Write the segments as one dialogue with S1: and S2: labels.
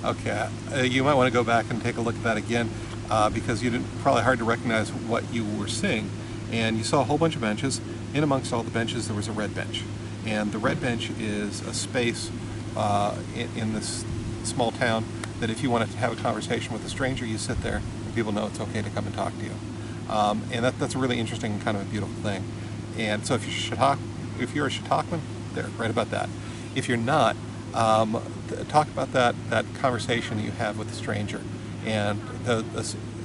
S1: Okay, you might want to go back and take a look at that again because you didn't, probably hard to recognize what you were seeing. And you saw a whole bunch of benches. In amongst all the benches, there was a red bench. And the red bench is a space in this small town that if you want to have a conversation with a stranger, you sit there and people know it's okay to come and talk to you. And that's a really interesting kind of a beautiful thing. And so if you're a Chautauquan, there, right about that. If you're not, talk about that conversation you have with a stranger. And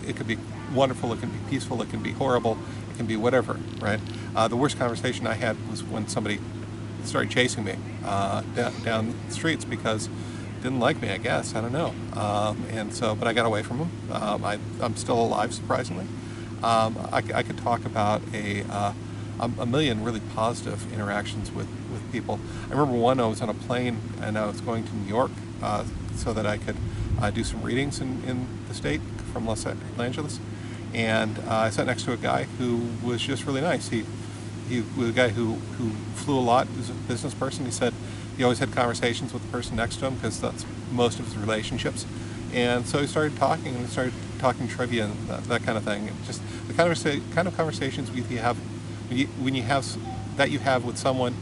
S1: it could be wonderful, it can be peaceful, it can be horrible, it can be whatever, right? The worst conversation I had was when somebody started chasing me down the streets because didn't like me, I guess, I don't know. But I got away from him. I'm still alive, surprisingly. I could talk about a million really positive interactions with people. I remember one, I was on a plane and I was going to New York so that I could do some readings in the state from Los Angeles. And I sat next to a guy who was just really nice. He was a guy who flew a lot. He was a business person. He said he always had conversations with the person next to him because that's most of his relationships. And so he started talking, and we started talking trivia and that kind of thing. And just the kind of conversations you have when you have with someone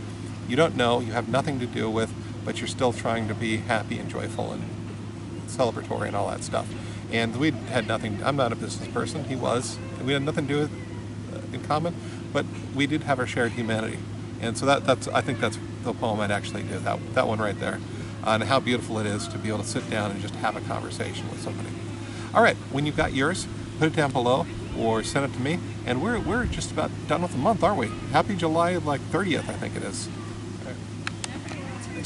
S1: you don't know, you have nothing to do with, but you're still trying to be happy and joyful and celebratory and all that stuff. And we had nothing. I'm not a business person. He was. We had nothing to do with in common, but we did have our shared humanity. And so I think that's the poem I'd actually do. That one right there, and how beautiful it is to be able to sit down and just have a conversation with somebody. All right, when you've got yours, put it down below or send it to me. And we're just about done with the month, aren't we? Happy July, like 30th, I think it is. All right.